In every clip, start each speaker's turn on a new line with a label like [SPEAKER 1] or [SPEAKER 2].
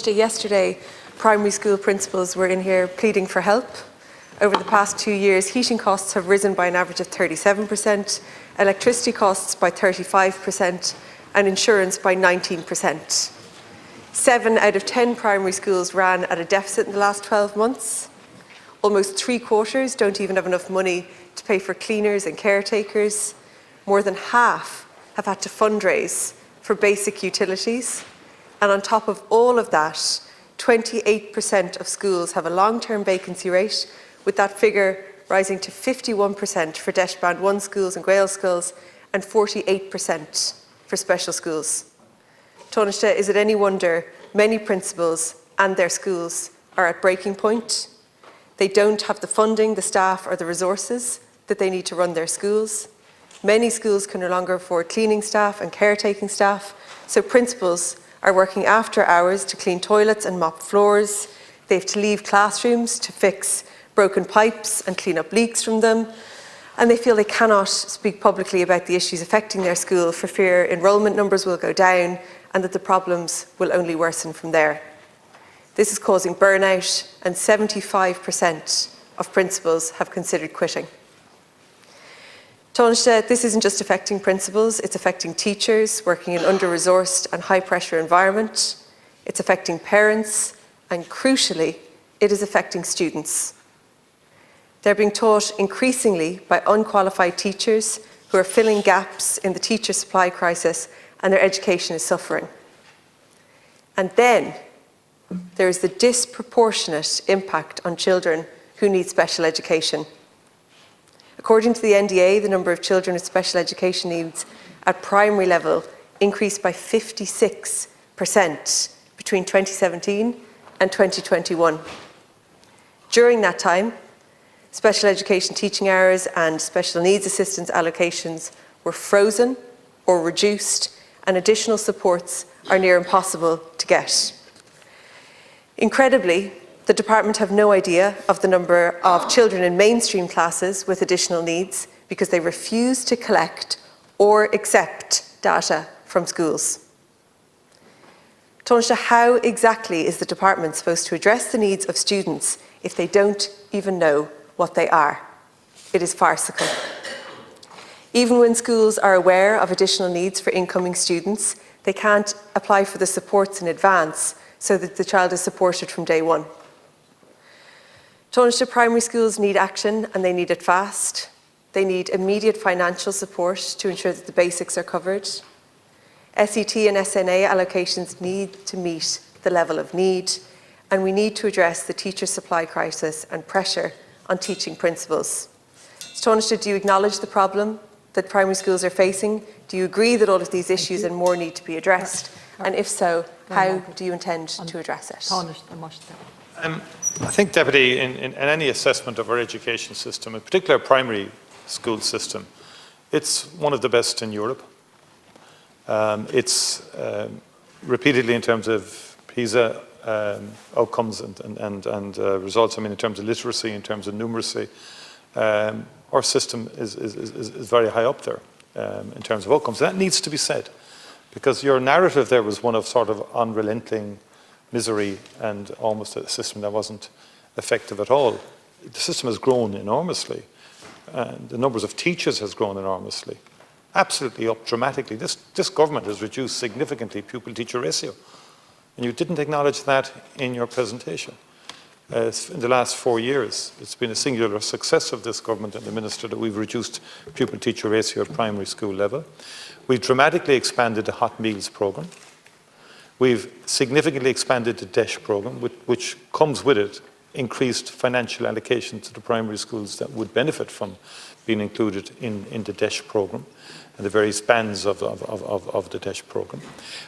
[SPEAKER 1] Yesterday, primary school principals were in here pleading for help. Over the past 2 years, heating costs have risen by an average of 37%, electricity costs by 35%, and insurance by 19%. 7 out of 10 primary schools ran at a deficit in the last 12 months. Almost 3/4 don't even have enough money to pay for cleaners and caretakers. More than half have had to fundraise for basic utilities. And on top of all of that, 28% of schools have a long-term vacancy rate, with that figure rising to 51% for DEIS Band 1 schools and Gael schools and 48% for special schools. Taoiseach, is it any wonder many principals and their schools are at breaking point? They don't have the funding, the staff or the resources that they need to run their schools. Many schools can no longer afford cleaning staff and caretaking staff, so principals are working after hours to clean toilets and mop floors. They have to leave classrooms to fix broken pipes and clean up leaks from them. And they feel they cannot speak publicly about the issues affecting their school for fear enrolment numbers will go down and that the problems will only worsen from there. This is causing burnout, and 75% of principals have considered quitting. Taoiseach, this isn't just affecting principals, it's affecting teachers working in under-resourced and high-pressure environment. It's affecting parents, and crucially, it is affecting students. They're being taught increasingly by unqualified teachers who are filling gaps in the teacher supply crisis, and their education is suffering. And then there is the disproportionate impact on children who need special education. According to the NDA, the number of children with special education needs at primary level increased by 56% between 2017 and 2021. During that time, special education teaching hours and special needs assistance allocations were frozen or reduced, and additional supports are near impossible to get. Incredibly, the department have no idea of the number of children in mainstream classes with additional needs because they refuse to collect or accept data from schools. Taoiseach, how exactly is the department supposed to address the needs of students if they don't even know what they are? It is farcical. Even when schools are aware of additional needs for incoming students, they can't apply for the supports in advance so that the child is supported from day one. Taoiseach, primary schools need action, and they need it fast. They need immediate financial support to ensure that the basics are covered. SET and SNA allocations need to meet the level of need, and we need to address the teacher supply crisis and pressure on teaching principals. Taoiseach, do you acknowledge the problem that primary schools are facing? Do you agree that all of these issues and more need to be addressed? And if so, how do you intend to address it?
[SPEAKER 2] I think, Deputy, in any assessment of our education system, in particular primary school system, it's one of the best in Europe. It's repeatedly in terms of PISA outcomes and results. I mean, in terms of literacy, in terms of numeracy, our system is very high up there in terms of outcomes. That needs to be said, because your narrative there was one of sort of unrelenting misery and almost a system that wasn't effective at all. The system has grown enormously, and the numbers of teachers has grown enormously, absolutely up dramatically. This government has reduced significantly pupil-teacher ratio, and you didn't acknowledge that in your presentation. In the last 4 years, it's been a singular success of this government and the minister that we've reduced pupil-teacher ratio at primary school level. We've dramatically expanded the hot meals programme. We've significantly expanded the DEIS programme, which comes with it increased financial allocation to the primary schools that would benefit from being included in the DEIS programme and the various bands of the DEIS programme.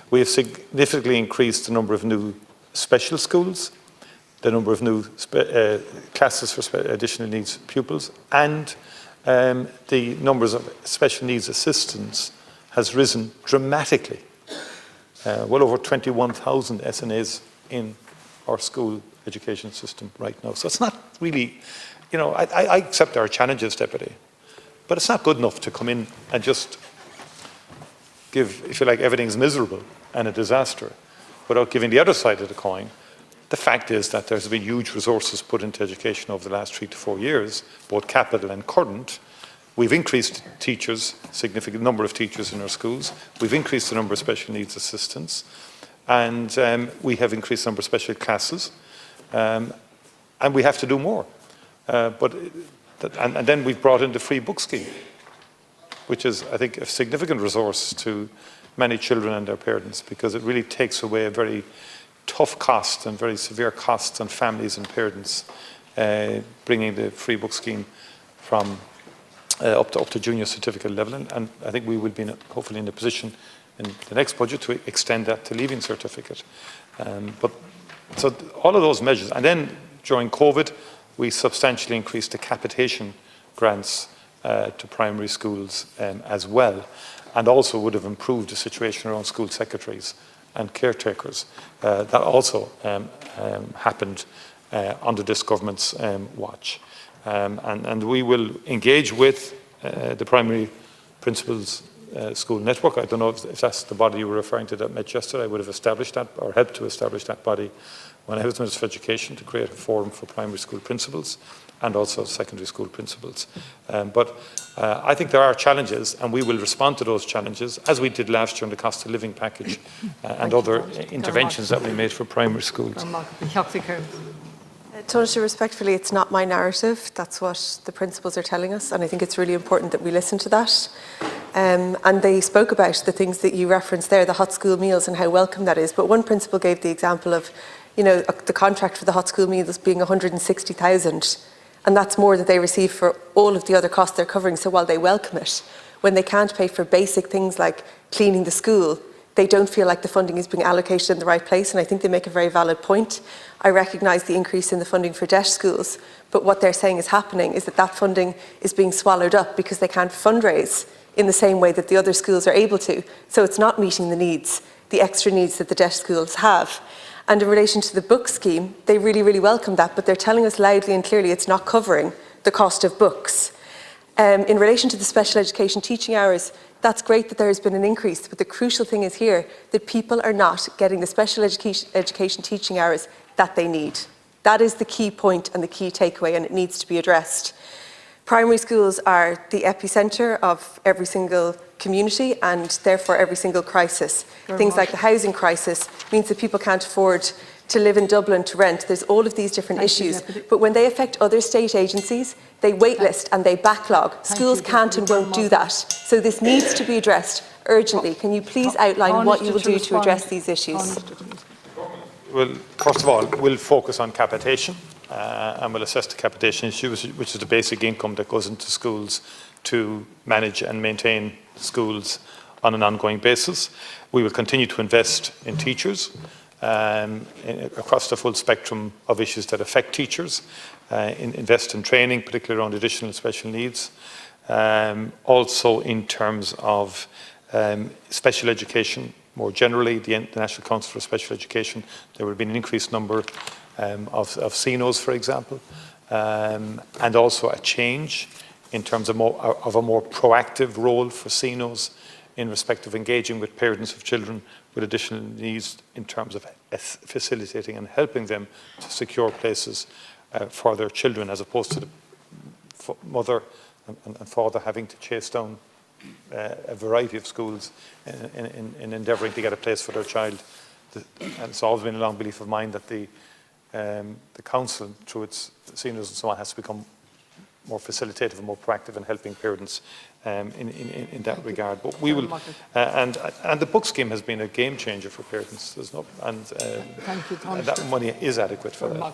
[SPEAKER 2] We have significantly increased the number of new special schools, the number of new classes for additional needs pupils, and the numbers of special needs assistants has risen dramatically. Well over 21,000 SNAs in our school education system right now. So it's not really, I accept our challenges, Deputy, but it's not good enough to come in and just give, if you like, everything's miserable and a disaster, without giving the other side of the coin. The fact is that there's been huge resources put into education over the last 3 to 4 years, both capital and current. We've increased teachers, significant number of teachers in our schools. We've increased the number of special needs assistants. And we have increased the number of special classes. And we have to do more. And then we've brought in the free book scheme, which is, I think, a significant resource to many children and their parents, because it really takes away a very tough cost and very severe costs on families and parents, bringing the free book scheme from up to junior certificate level. And I think we will be hopefully in a position in the next budget to extend that to leaving certificate. So all of those measures. And then during COVID, we substantially increased the capitation grants to primary schools as well, and also would have improved the situation around school secretaries and caretakers. That also happened under this government's watch. And we will engage with the primary principals school network. I don't know if that's the body you were referring to that met yesterday. I would have established that, or helped to establish that body when I was Minister for Education, to create a forum for primary school principals and also secondary school principals. But I think there are challenges, and we will respond to those challenges, as we did last year in the cost of living package and other interventions that we made for primary schools.
[SPEAKER 1] Taoiseach, respectfully, it's not my narrative. That's what the principals are telling us, and I think it's really important that we listen to that. And they spoke about the things that you referenced there, the hot school meals and how welcome that is. But one principal gave the example of, you know, the contract for the hot school meals being 160,000, and that's more that they receive for all of the other costs they're covering. So while they welcome it, when they can't pay for basic things like cleaning the school, they don't feel like the funding is being allocated in the right place, and I think they make a very valid point. I recognise the increase in the funding for DEIS schools, but what they're saying is happening is that that funding is being swallowed up because they can't fundraise in the same way that the other schools are able to. So it's not meeting the needs, the extra needs that the DEIS schools have. And in relation to the book scheme, they really, really welcome that, but they're telling us loudly and clearly it's not covering the cost of books. In relation to the special education teaching hours, that's great that there has been an increase, but the crucial thing is here that people are not getting the special education teaching hours that they need. That is the key point and the key takeaway, and it needs to be addressed. Primary schools are the epicentre of every single community and therefore every single crisis. Things like the housing crisis means that people can't afford to live in Dublin to rent. There's all of these different issues. But when they affect other state agencies, they waitlist and they backlog. Schools can't and won't do that. So this needs to be addressed urgently. Can you please outline what you will do to address these issues?
[SPEAKER 2] Well, first of all, we'll focus on capitation and we'll assess the capitation issue, which is the basic income that goes into schools to manage and maintain schools on an ongoing basis. We will continue to invest in teachers across the full spectrum of issues that affect teachers, invest in training, particularly around additional special needs. Also in terms of special education, more generally, the National Council for Special Education, there will be an increased number of CNOs, for example, and also a change in terms of a more proactive role for CNOs in respect of engaging with parents of children with additional needs in terms of facilitating and helping them to secure places for their children, as opposed to the mother and father having to chase down a variety of schools in endeavouring to get a place for their child. And it's always been a long belief of mine that the council, through its seniors and so on, has to become more facilitative and more proactive in helping parents in that regard. But we will, and the book scheme has been a game changer for parents. There's no, and that money is adequate for that.